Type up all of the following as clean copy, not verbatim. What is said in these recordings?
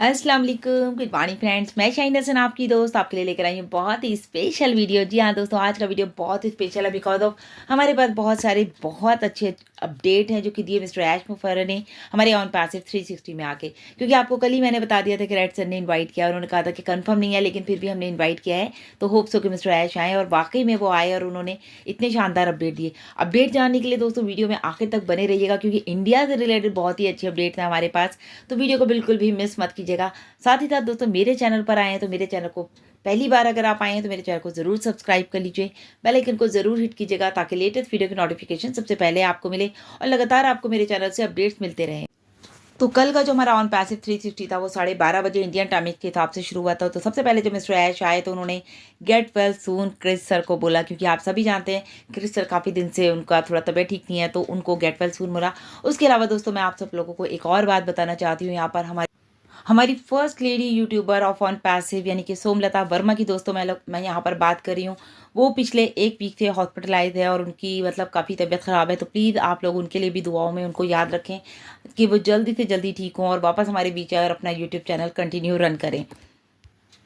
अस्सलाम वालेकुम, good morning friends. मैं शाहीन हसन आपकी दोस्त आपके लिए लेकर आई हूँ बहुत ही स्पेशल वीडियो। जी हाँ दोस्तों, आज का वीडियो बहुत ही स्पेशल है बिकॉज ऑफ हमारे पास बहुत सारे बहुत अच्छे अपडेट हैं जो कि दिए मिस्टर ऐश मुफर्रर ने हमारे ऑन पैसिव 360 में आके। क्योंकि आपको कल ही मैंने बता दिया था कि रेड सर ने इन्वाइट किया, उन्होंने कहा था कि कंफर्म नहीं है लेकिन फिर भी हमने इन्वाइट किया है, तो होप्स हो कि मिस्टर ऐश आए। और वाकई में वो आए और उन्होंने इतने शानदार अपडेट दिए। अपडेट जानने के लिए दोस्तों वीडियो में आखिर तक बने रहिएगा, क्योंकि इंडिया से रिलेटेड बहुत ही अच्छे अपडेट हैं हमारे पास, तो वीडियो को बिल्कुल भी मिस मत कीजिएगा। साथ ही साथ दोस्तों, मेरे चैनल पर आए हैं तो मेरे चैनल को पहली बार अगर आप आए हैं तो मेरे चैनल को ज़रूर सब्सक्राइब कर लीजिए, बेल आइकन को ज़रूर हिट कीजिएगा ताकि लेटेस्ट वीडियो की नोटिफिकेशन सबसे पहले आपको मिले और लगातार आपको मेरे चैनल से अपडेट्स मिलते रहें। तो कल का जो हमारा ऑन पैसिव 360 था वो 12:30 बजे इंडियन टाइमिंग के हिसाब से शुरू हुआ था। तो सबसे पहले जो मिस्टर ऐश आए तो उन्होंने get well soon Chris sir को बोला, क्योंकि आप सभी जानते हैं क्रिस सर काफ़ी दिन से उनका थोड़ा तबीयत ठीक नहीं है, तो उनको गेट वेल सून बोला। उसके अलावा दोस्तों, मैं आप सब लोगों को एक और बात बताना चाहती हूँ। यहाँ पर हमारी first lady YouTuber of on passive यानी कि सोमलता वर्मा की दोस्तों मैं यहाँ पर बात कर रही हूँ। वो पिछले एक वीक से हॉस्पिटलाइज है और उनकी मतलब काफ़ी तबीयत ख़राब है। तो प्लीज़ आप लोग उनके लिए भी दुआओं में उनको याद रखें कि वो जल्दी से जल्दी ठीक हों और वापस हमारे बीच आए और अपना यूट्यूब चैनल कंटिन्यू रन करें।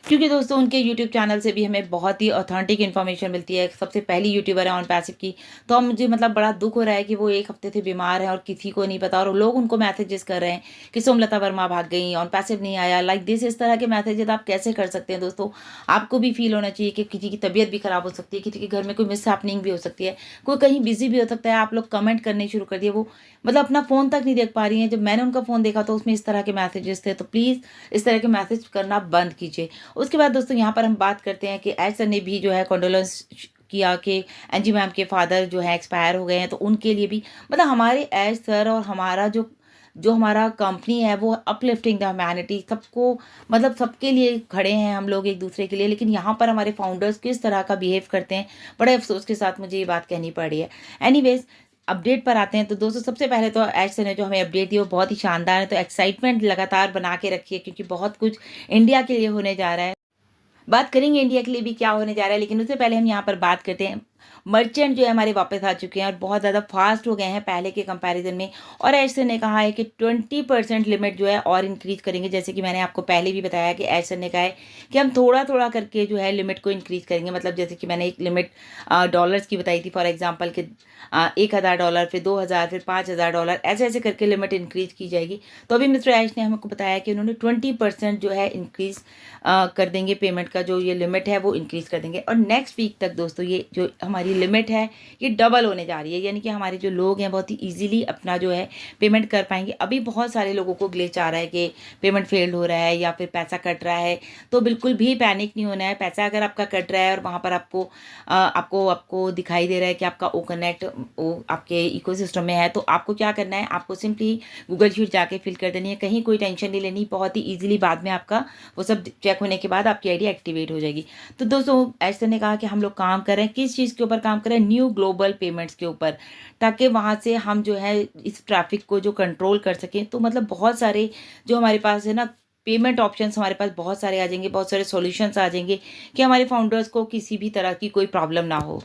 क्योंकि दोस्तों, उनके यूट्यूब चैनल से भी हमें बहुत ही ऑथेंटिक इन्फॉर्मेशन मिलती है। सबसे पहली यूट्यूबर है ऑन पैसिव की। तो अब मुझे मतलब बड़ा दुख हो रहा है कि वो एक हफ्ते से बीमार है और किसी को नहीं पता, और लोग उनको मैसेजेस कर रहे हैं कि सोमलता वर्मा भाग गई, ऑन पैसिव नहीं आया, लाइक दिस। इस तरह के मैसेजेस आप कैसे कर सकते हैं दोस्तों? आपको भी फील होना चाहिए कि किसी की तबीयत भी खराब हो सकती है, किसी के घर में कोई मिस हैपनिंग भी हो सकती है, कोई कहीं बिजी भी हो सकता है। आप लोग कमेंट करने शुरू कर दिए, वो मतलब अपना फ़ोन तक नहीं देख पा रही हैं। जब मैंने उनका फ़ोन देखा तो उसमें इस तरह के मैसेजेस थे। तो प्लीज़ इस तरह के मैसेज करना बंद कीजिए। उसके बाद दोस्तों, यहाँ पर हम बात करते हैं कि ऐश सर ने भी जो है कॉन्डोलेंस किया कि एंजी मैम के फादर जो है एक्सपायर हो गए हैं। तो उनके लिए भी मतलब हमारे ऐश सर और हमारा जो जो हमारा कंपनी है वो अपलिफ्टिंग द ह्यूमैनिटी, सबको मतलब सबके लिए खड़े हैं हम लोग एक दूसरे के लिए। लेकिन यहाँ पर हमारे फाउंडर्स किस तरह का बिहेव करते हैं, बड़े अफसोस के साथ मुझे ये बात कहनी पड़ी है। एनीवेज, अपडेट पर आते हैं। तो दोस्तों, सबसे पहले तो ऐश सर ने जो हमें अपडेट दी वो बहुत ही शानदार है। तो एक्साइटमेंट लगातार बना के रखिए, क्योंकि बहुत कुछ इंडिया के लिए होने जा रहा है। बात करेंगे इंडिया के लिए भी क्या होने जा रहा है, लेकिन उससे पहले हम यहाँ पर बात करते हैं। मर्चेंट जो है हमारे वापस आ चुके हैं और बहुत ज़्यादा फास्ट हो गए हैं पहले के कंपैरिजन में। और ऐसे ने कहा है कि 20% लिमिट जो है और इंक्रीज करेंगे। जैसे कि मैंने आपको पहले भी बताया कि ऐसे ने कहा है कि हम थोड़ा थोड़ा करके जो है लिमिट को इंक्रीज करेंगे। मतलब जैसे कि मैंने एक लिमिट डॉलर्स की बताई थी, फॉर एग्जाम्पल कि $1,000, फिर 2,000, फिर $5,000, ऐसे ऐसे करके लिमिट इंक्रीज की जाएगी। तो अभी मिस्टर ऐश ने हमको बताया कि उन्होंने 20% जो है इंक्रीज कर देंगे, पेमेंट का जो ये लिमिट है वो इंक्रीज कर देंगे। और नेक्स्ट वीक तक दोस्तों ये जो हमारी लिमिट है ये डबल होने जा रही है, यानी कि हमारे जो लोग हैं बहुत ही इजीली अपना जो है पेमेंट कर पाएंगे। अभी बहुत सारे लोगों को ग्लिच आ रहा है कि पेमेंट फेल्ड हो रहा है या फिर पैसा कट रहा है। तो बिल्कुल भी पैनिक नहीं होना है। पैसा अगर आपका कट रहा है और वहाँ पर आपको आपको आपको दिखाई दे रहा है कि आपका ओ कनेक्ट आपके इकोसिस्टम में है, तो आपको क्या करना है, आपको सिंपली गूगल शीट जाके फिल कर देनी है। कहीं कोई टेंशन नहीं लेनी, बहुत ही ईजिली बाद में आपका वो सब चेक होने के बाद आपकी आईडी एक्टिवेट हो जाएगी। तो दोस्तों, ऐसे ने कहा कि हम लोग काम कर रहे हैं, किस चीज़ के ऊपर काम कर रहे हैं, न्यू ग्लोबल पेमेंट्स के ऊपर, ताकि वहाँ से हम जो है इस ट्रैफिक को जो कंट्रोल कर सकें। तो मतलब बहुत सारे जो हमारे पास है ना पेमेंट ऑप्शंस, हमारे पास बहुत सारे आ जाएंगे, बहुत सारे सॉल्यूशंस आ जाएंगे कि हमारे फाउंडर्स को किसी भी तरह की कोई प्रॉब्लम ना हो।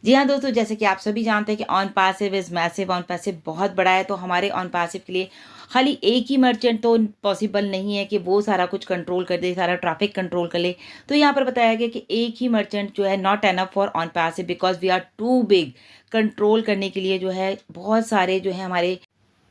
जी हाँ दोस्तों, जैसे कि आप सभी जानते हैं कि on passive is massive, on passive बहुत बड़ा है। तो हमारे ऑन पैसिव के लिए खाली एक ही मर्चेंट तो पॉसिबल नहीं है कि वो सारा कुछ कंट्रोल कर दे, सारा ट्रैफिक कंट्रोल कर ले। तो यहाँ पर बताया गया कि एक ही मर्चेंट जो है not enough for on passive, because we are too big. Control करने के लिए जो है बहुत सारे जो है हमारे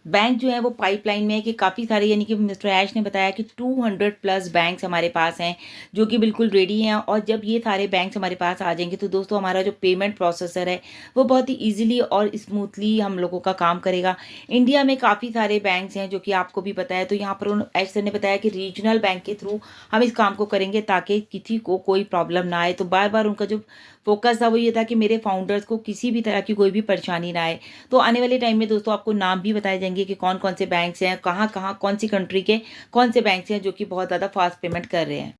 बैंक जो है वो पाइपलाइन में है कि काफ़ी सारे, यानी कि मिस्टर ऐश ने बताया कि 200 प्लस बैंक्स हमारे पास हैं जो कि बिल्कुल रेडी हैं। और जब ये सारे बैंक्स हमारे पास आ जाएंगे तो दोस्तों हमारा जो पेमेंट प्रोसेसर है वो बहुत ही इजीली और स्मूथली हम लोगों का काम करेगा। इंडिया में काफ़ी सारे बैंक्स हैं जो कि आपको भी पता है। तो यहाँ पर ऐश सर ने बताया कि रीजनल बैंक के थ्रू हम इस काम को करेंगे ताकि किसी को कोई प्रॉब्लम ना आए। तो बार बार उनका जो फोकस था वो ये था कि मेरे फाउंडर्स को किसी भी तरह की कोई भी परेशानी ना आए। तो आने वाले टाइम में दोस्तों आपको नाम भी बताए जाएंगे कि कौन कौन से बैंक्स हैं, कहाँ कहाँ कौन सी कंट्री के कौन से बैंक्स हैं जो कि बहुत ज़्यादा फास्ट पेमेंट कर रहे हैं।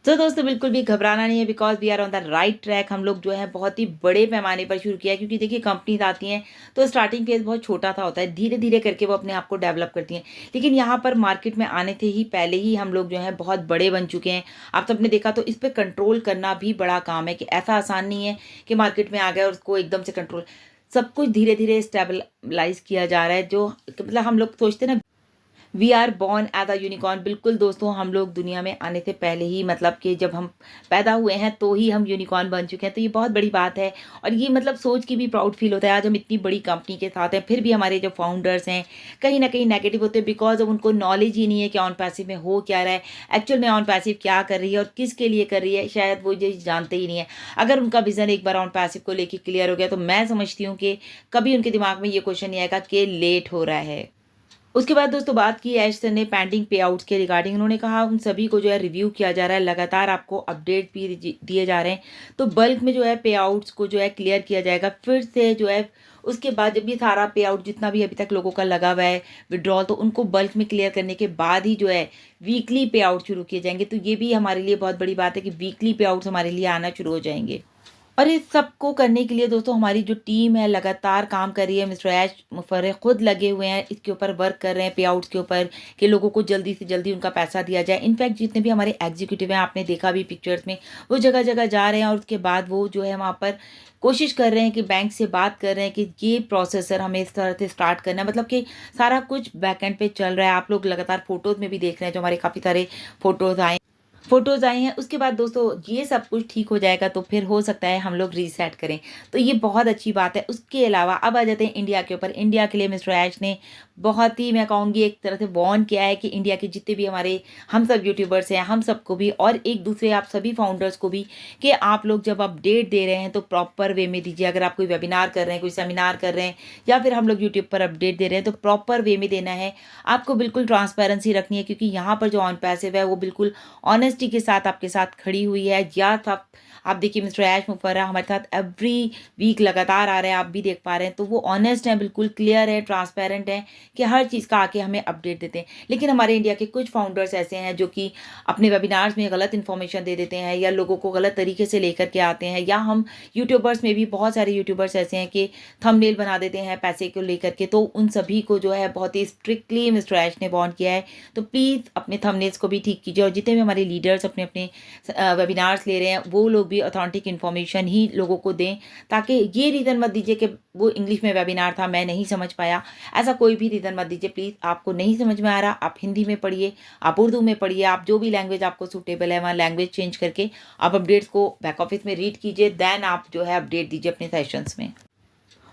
तो दोस्तों, बिल्कुल भी घबराना नहीं है, because we are on the right track. हम लोग जो है बहुत ही बड़े पैमाने पर शुरू किया है, क्योंकि देखिए कंपनीज आती हैं तो स्टार्टिंग फेज बहुत छोटा सा होता है, धीरे धीरे करके वो अपने आप को डेवलप करती हैं। लेकिन यहाँ पर मार्केट में आने से ही पहले ही हम लोग जो है बहुत बड़े बन चुके हैं। आप सबने देखा, तो इस पर कंट्रोल करना भी बड़ा काम है कि ऐसा आसान नहीं है कि मार्केट में आ गया और उसको एकदम से कंट्रोल। सब कुछ धीरे धीरे स्टेबलाइज किया जा रहा है। जो मतलब हम लोग सोचते हैं ना, we are born as a unicorn. बिल्कुल दोस्तों, हम लोग दुनिया में आने से पहले ही मतलब कि जब हम पैदा हुए हैं तो ही हम यूनिकॉर्न बन चुके हैं, तो ये बहुत बड़ी बात है। और ये मतलब सोच के भी प्राउड फील होता है, आज हम इतनी बड़ी कंपनी के साथ हैं, फिर भी हमारे जो फाउंडर्स हैं कहीं ना कहीं नेगेटिव होते हैं, बिकॉज उनको नॉलेज ही नहीं है कि ऑन पैसिव में हो क्या रहा है, एक्चुअल में ऑन पैसिव क्या कर रही है और किसके लिए कर रही है, शायद वो ये जानते ही नहीं है। अगर उनका विजन एक बार ऑन पैसिव को लेकर क्लियर हो गया तो मैं समझती हूँ कि कभी उनके दिमाग में ये क्वेश्चन नहीं आएगा कि लेट हो रहा है। उसके बाद दोस्तों बात की ऐश सर ने पेंडिंग पे आउट्स के रिगार्डिंग। उन्होंने कहा उन सभी को जो है रिव्यू किया जा रहा है, लगातार आपको अपडेट भी दिए जा रहे हैं, तो बल्क में जो है पे आउट्स को जो है क्लियर किया जाएगा फिर से जो है। उसके बाद जब ये सारा पे आउट जितना भी अभी तक लोगों का लगा हुआ है विड्रॉल, तो उनको बल्क में क्लियर करने के बाद ही जो है वीकली पे आउट शुरू किए जाएंगे। तो ये भी हमारे लिए बहुत बड़ी बात है कि वीकली पे आउट्स हमारे लिए आना शुरू हो जाएंगे। और इस सबको करने के लिए दोस्तों हमारी जो टीम है लगातार काम कर रही है। मिस्टर ऐश मुफर्रह खुद लगे हुए हैं, इसके ऊपर वर्क कर रहे हैं पे आउट्स के ऊपर, कि लोगों को जल्दी से जल्दी उनका पैसा दिया जाए। इनफैक्ट जितने भी हमारे एग्जीक्यूटिव हैं, आपने देखा भी पिक्चर्स में, वो जगह जगह जा रहे हैं और उसके बाद वो जो है वहाँ पर कोशिश कर रहे हैं कि बैंक से बात कर रहे हैं कि ये प्रोसेसर हमें इस तरह से स्टार्ट करना है, मतलब कि सारा कुछ बैकएंड पे चल रहा है। आप लोग लगातार फोटोज में भी देख रहे हैं, जो हमारे काफ़ी सारे फोटोज़ आए हैं। उसके बाद दोस्तों ये सब कुछ ठीक हो जाएगा तो फिर हो सकता है हम लोग रीसेट करें, तो ये बहुत अच्छी बात है। उसके अलावा अब आ जाते हैं इंडिया के ऊपर। इंडिया के लिए मिस्टर ऐश ने बहुत ही, मैं कहूँगी, एक तरह से वार्न किया है कि इंडिया के जितने भी हमारे हम सब यूट्यूबर्स हैं, हम सबको भी और एक दूसरे आप सभी फाउंडर्स को भी, कि आप लोग जब अपडेट दे रहे हैं तो प्रॉपर वे में दीजिए। अगर आप कोई वेबिनार कर रहे हैं, कोई सेमिनार कर रहे हैं, या फिर हम लोग यूट्यूब पर अपडेट दे रहे हैं, तो प्रॉपर वे में देना है। आपको बिल्कुल ट्रांसपेरेंसी रखनी है, क्योंकि यहाँ पर जो ऑन पैसिव है वो बिल्कुल ऑनेस्टी के साथ आपके साथ खड़ी हुई है। या आप देखिए मिस्टर ऐश मुफर्रह हमारे साथ एवरी वीक लगातार आ रहे हैं, आप भी देख पा रहे हैं, तो वो ऑनेस्ट हैं, बिल्कुल क्लियर है, ट्रांसपेरेंट है, कि हर चीज़ का आके हमें अपडेट देते हैं। लेकिन हमारे इंडिया के कुछ फाउंडर्स ऐसे हैं जो कि अपने वेबिनार्स में गलत इन्फॉर्मेशन दे देते हैं, या लोगों को गलत तरीके से लेकर के आते हैं। या हम यूट्यूबर्स में भी बहुत सारे यूट्यूबर्स ऐसे हैं कि थंबनेल बना देते हैं पैसे को लेकर के, तो उन सभी को जो है बहुत ही स्ट्रिक्टली मिस्टर ऐश ने वार्न किया है। तो प्लीज़ अपने थंबनेल्स को भी ठीक कीजिए, और जितने भी हमारे लीडर्स अपने अपने वेबिनार्स ले रहे हैं वो लोग भी ऑथेंटिक इन्फॉर्मेशन ही लोगों को दें, ताकि ये रीज़न मत दीजिए कि वो इंग्लिश में वेबिनार था, मैं नहीं समझ पाया। ऐसा कोई भी रीज़न मत दीजिए प्लीज़। आपको नहीं समझ में आ रहा, आप हिंदी में पढ़िए, आप उर्दू में पढ़िए, आप जो भी लैंग्वेज आपको सूटेबल है वहाँ लैंग्वेज चेंज करके आप अपडेट्स को बैक ऑफिस में रीड कीजिए, देन आप जो है अपडेट दीजिए अपने सेशंस में।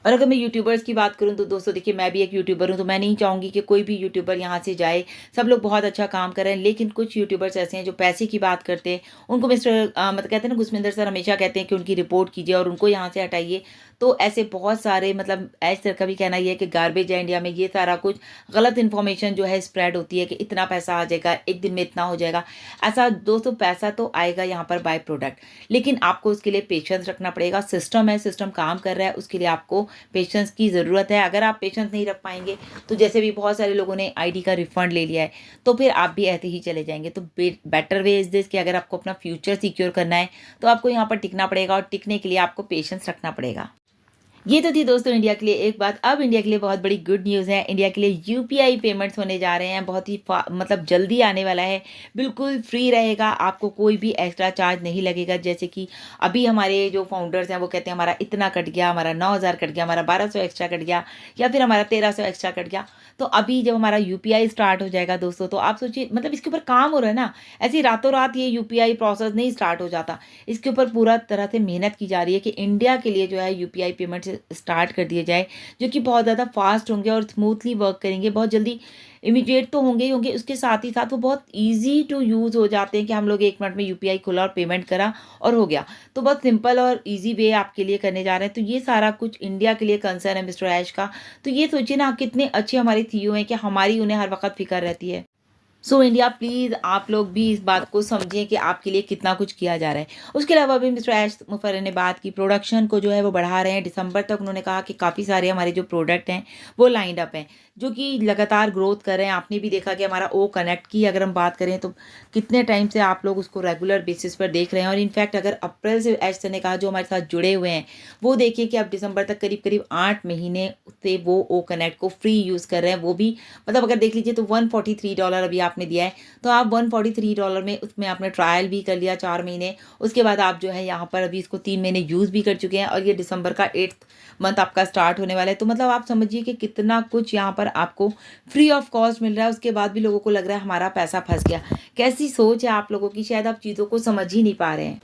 और अगर मैं यूट्यूबर्स की बात करूं तो दोस्तों देखिए, मैं भी एक यूट्यूबर हूं, तो मैं नहीं चाहूँगी कि कोई भी यूट्यूबर यहाँ से जाए। सब लोग बहुत अच्छा काम कर रहे हैं, लेकिन कुछ यूट्यूबर्स ऐसे हैं जो पैसे की बात करते हैं। उनको मतलब कहते हैं ना, गुसमिंदर सर हमेशा कहते हैं कि उनकी रिपोर्ट कीजिए और उनको यहाँ से हटाइए। तो ऐसे बहुत सारे, मतलब ऐसे सर का भी कहना ये है कि गार्बेज है इंडिया में, ये सारा कुछ गलत इन्फॉर्मेशन जो है स्प्रेड होती है कि इतना पैसा आ जाएगा, एक दिन में इतना हो जाएगा। ऐसा दोस्तों, पैसा तो आएगा यहाँ पर बाय प्रोडक्ट, लेकिन आपको उसके लिए पेशेंस रखना पड़ेगा। सिस्टम है, सिस्टम काम कर रहा है, उसके लिए आपको पेशेंस की ज़रूरत है। अगर आप पेशेंस नहीं रख पाएंगे तो जैसे भी बहुत सारे लोगों ने आईडी का रिफंड ले लिया है, तो फिर आप भी ऐसे ही चले जाएंगे। तो बेटर वे इज़ दिस कि अगर आपको अपना फ्यूचर सिक्योर करना है तो आपको यहाँ पर टिकना पड़ेगा, और टिकने के लिए आपको पेशेंस रखना पड़ेगा। ये तो थी दोस्तों इंडिया के लिए एक बात। अब इंडिया के लिए बहुत बड़ी गुड न्यूज़ है। इंडिया के लिए यूपीआई पेमेंट्स होने जा रहे हैं, बहुत ही मतलब जल्दी आने वाला है। बिल्कुल फ्री रहेगा, आपको कोई भी एक्स्ट्रा चार्ज नहीं लगेगा। जैसे कि अभी हमारे जो फाउंडर्स हैं वो कहते हैं हमारा इतना कट गया, हमारा 9,000 कट गया, हमारा 1,200 एक्स्ट्रा कट गया, या फिर हमारा 1,300 एक्स्ट्रा कट गया। तो अभी जब हमारा यूपीआई स्टार्ट हो जाएगा दोस्तों, तो आप सोचिए, मतलब इसके ऊपर काम हो रहा है ना, ऐसी रातों रात ये यूपीआई प्रोसेस नहीं स्टार्ट हो जाता। इसके ऊपर पूरा तरह से मेहनत की जा रही है कि इंडिया के लिए जो है यूपीआई पेमेंट स्टार्ट कर दिए जाए, जो कि बहुत ज़्यादा फास्ट होंगे और स्मूथली वर्क करेंगे, बहुत जल्दी। इमीडिएट तो होंगे ही होंगे, उसके साथ ही साथ वो बहुत ईजी टू यूज़ हो जाते हैं कि हम लोग 1 मिनट में यूपीआई खोला और पेमेंट करा और हो गया। तो बहुत सिंपल और ईजी वे आपके लिए करने जा रहे हैं। तो ये सारा कुछ इंडिया के लिए कंसर्न है मिस्टर ऐश का। तो ये सोचिए ना, कितने अच्छे हमारे सीईओ हैं कि हमारी उन्हें हर वक्त फिक्र रहती है। सो इंडिया प्लीज़ आप लोग भी इस बात को समझें कि आपके लिए कितना कुछ किया जा रहा है। उसके अलावा भी मिस्टर ऐश मुफर्रह ने बात की, प्रोडक्शन को जो है वो बढ़ा रहे हैं। दिसंबर तक उन्होंने कहा कि काफ़ी सारे हमारे जो प्रोडक्ट हैं वो लाइंड अप हैं, जो कि लगातार ग्रोथ कर रहे हैं। आपने भी देखा कि हमारा ओ कनेक्ट की अगर हम बात करें तो कितने टाइम से आप लोग उसको रेगुलर बेसिस पर देख रहे हैं। और इनफैक्ट अगर अप्रैल से ऐश सर ने कहा जो हमारे साथ जुड़े हुए हैं वो देखिए कि अब दिसंबर तक करीब करीब 8 महीने से वो ओ कनेक्ट को फ्री यूज़ कर रहे हैं। वो भी मतलब अगर देख लीजिए तो $143 अभी आपने दिया है, तो आप $143 में उसमें आपने ट्रायल भी कर लिया 4 महीने। उसके बाद आप जो है यहाँ पर अभी इसको 3 महीने यूज़ भी कर चुके हैं, और ये दिसंबर का 8th मंथ आपका स्टार्ट होने वाला है। तो मतलब आप समझिए कि कितना कुछ यहाँ पर आपको फ्री ऑफ कॉस्ट मिल रहा है, उसके बाद भी लोगों को लग रहा है हमारा पैसा फँस गया। कैसी सोच है आप लोगों की, शायद आप चीज़ों को समझ ही नहीं पा रहे हैं।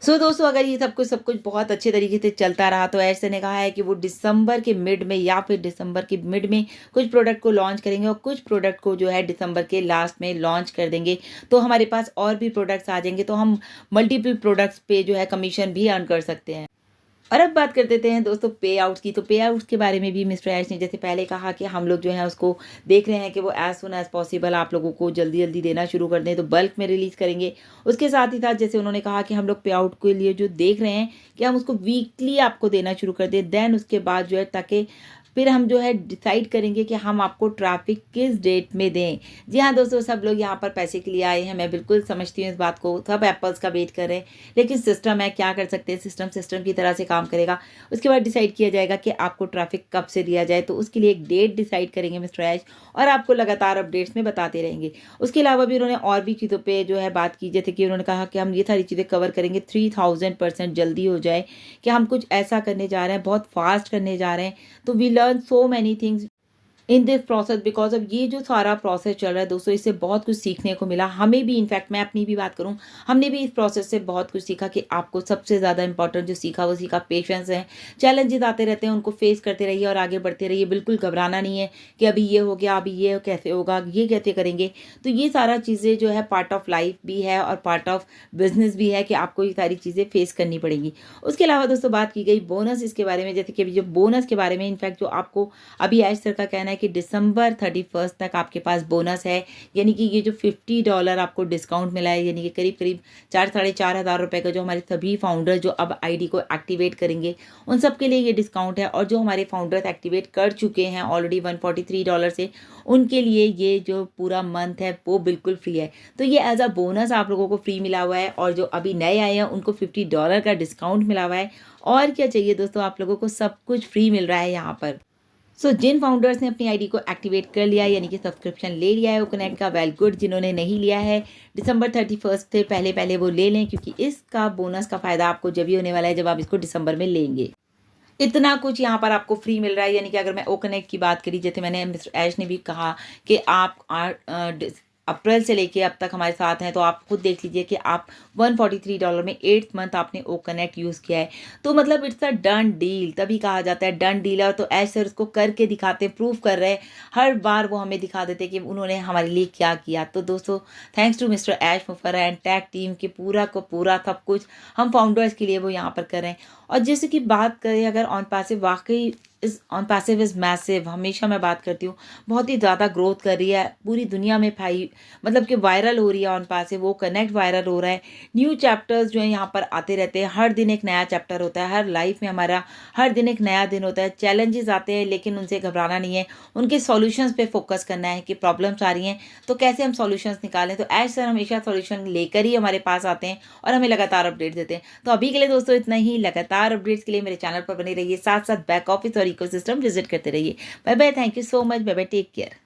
दोस्तों, अगर ये सब कुछ बहुत अच्छे तरीके से चलता रहा तो ऐसे ने कहा है कि वो दिसंबर के मिड में या फिर दिसंबर के मिड में कुछ प्रोडक्ट को लॉन्च करेंगे और कुछ प्रोडक्ट को जो है दिसंबर के लास्ट में लॉन्च कर देंगे। तो हमारे पास और भी प्रोडक्ट्स आ जाएंगे, तो हम मल्टीपल प्रोडक्ट्स पे जो है कमीशन भी अर्न कर सकते हैं। और अब बात कर देते हैं दोस्तों पे आउट्स की। तो पे आउट्स के बारे में भी मिस्टर ऐश ने जैसे पहले कहा कि हम लोग जो है उसको देख रहे हैं कि वो एज सुन एज पॉसिबल आप लोगों को जल्दी जल्दी देना शुरू कर दें, तो बल्क में रिलीज़ करेंगे। उसके साथ ही साथ जैसे उन्होंने कहा कि हम लोग पे आउट के लिए जो देख रहे हैं कि हम उसको वीकली आपको देना शुरू कर दें, देन उसके बाद जो है ताकि फिर हम जो है डिसाइड करेंगे कि हम आपको ट्रैफिक किस डेट में दें। जी हाँ दोस्तों, सब लोग यहाँ पर पैसे के लिए आए हैं, मैं बिल्कुल समझती हूँ इस बात को, सब एप्पल्स का वेट कर रहे हैं, लेकिन सिस्टम है, क्या कर सकते हैं, सिस्टम की तरह से काम करेगा। उसके बाद डिसाइड किया जाएगा कि आपको ट्रैफिक कब से दिया जाए, तो उसके लिए एक डेट डिसाइड करेंगे मिस्टर ऐश, और आपको लगातार अपडेट्स में बताते रहेंगे। उसके अलावा भी उन्होंने और भी चीज़ों पर जो है बात की, जैसे कि उन्होंने कहा कि हम ये सारी चीज़ें कवर करेंगे 3000% जल्दी हो जाए, कि हम कुछ ऐसा करने जा रहे हैं, बहुत फास्ट करने जा रहे हैं। तो we learn so many things in this process because of ये जो सारा प्रोसेस चल रहा है दोस्तों, इससे बहुत कुछ सीखने को मिला हमें भी। इनफैक्ट मैं अपनी भी बात करूं, हमने भी इस प्रोसेस से बहुत कुछ सीखा कि आपको सबसे ज़्यादा इंपॉर्टेंट जो सीखा वो सीखा पेशेंस है। चैलेंजेस आते रहते हैं, उनको फेस करते रहिए और आगे बढ़ते रहिए। बिल्कुल घबराना नहीं है कि अभी ये हो गया, अभी ये कैसे होगा, ये कैसे करेंगे। तो ये सारा चीज़ें जो है पार्ट ऑफ लाइफ भी है और पार्ट ऑफ बिजनेस भी है कि आपको ये सारी चीज़ें फेस करनी पड़ेंगी। उसके अलावा दोस्तों बात की गई बोनस इसके बारे में, जैसे कि अभी जो बोनस के बारे में, इनफैक्ट जो आपको अभी ऐश सर का कहना है कि दिसंबर 31 तक आपके पास बोनस है, यानी कि ये जो $50 आपको डिस्काउंट मिला है, यानी कि करीब करीब 4-4.5 हज़ार रुपये का, जो हमारे सभी फाउंडर जो अब आईडी को एक्टिवेट करेंगे उन सब के लिए ये डिस्काउंट है। और जो हमारे फाउंडर्स एक्टिवेट कर चुके हैं ऑलरेडी $143 से, उनके लिए ये जो पूरा मंथ है वो बिल्कुल फ्री है। तो ये एज अ बोनस आप लोगों को फ्री मिला हुआ है, और जो अभी नए आए हैं उनको $50 का डिस्काउंट मिला हुआ है। और क्या चाहिए दोस्तों, आप लोगों को सब कुछ फ्री मिल रहा है यहाँ पर। जिन फाउंडर्स ने अपनी आईडी को एक्टिवेट कर लिया है, यानी कि सब्सक्रिप्शन ले लिया है ओकनेट का, वेल गुड। जिन्होंने नहीं लिया है, दिसंबर 31 से पहले पहले वो ले लें, क्योंकि इसका बोनस का फ़ायदा आपको जब ही होने वाला है जब आप इसको दिसंबर में लेंगे। इतना कुछ यहाँ पर आपको फ्री मिल रहा है। यानी कि अगर मैं ओकनेट की बात करी, जैसे मैंने मिस्टर ऐश ने भी कहा कि आप अप्रैल से लेके अब तक हमारे साथ हैं, तो आप खुद देख लीजिए कि आप $143 में 8th मंथ आपने ओकनेट यूज़ किया है। तो मतलब इट्स अ डन डील, तभी कहा जाता है डन डील है। और तो ऐश सर उसको करके दिखाते हैं, प्रूव कर रहे हैं, हर बार वो हमें दिखा देते हैं कि उन्होंने हमारे लिए क्या किया। तो दोस्तों, thanks to mister Ash Mufarra and tag team के पूरा को पूरा सब कुछ हम फाउंडर्स के लिए वो यहाँ पर कर रहे हैं। और जैसे कि बात करें अगर ऑन पैसिव, वाकई इस ऑन पैसिव इज़ मैसिव, हमेशा मैं बात करती हूँ, बहुत ही ज़्यादा ग्रोथ कर रही है, पूरी दुनिया में मतलब कि वायरल हो रही है ऑन पैसिव, वो कनेक्ट वायरल हो रहा है। न्यू चैप्टर्स जो है यहाँ पर आते रहते हैं, हर दिन एक नया चैप्टर होता है, हर लाइफ में हमारा हर दिन एक नया दिन होता है। चैलेंजेस आते हैं, लेकिन उनसे घबराना नहीं है, उनके सॉल्यूशंस पे फोकस करना है कि प्रॉब्लम्स आ रही हैं तो कैसे हम सॉल्यूशंस निकालें। तो ऐश सर हमेशा सॉल्यूशन लेकर ही हमारे पास आते हैं और हमें लगातार अपडेट देते हैं। तो अभी के लिए दोस्तों इतना ही। लगातार अपडेट्स के लिए मेरे चैनल पर बने रहिए, साथ साथ बैक ऑफिस और इकोसिस्टम विजिट करते रहिए। Bye bye, thank you so much, bye bye, take care.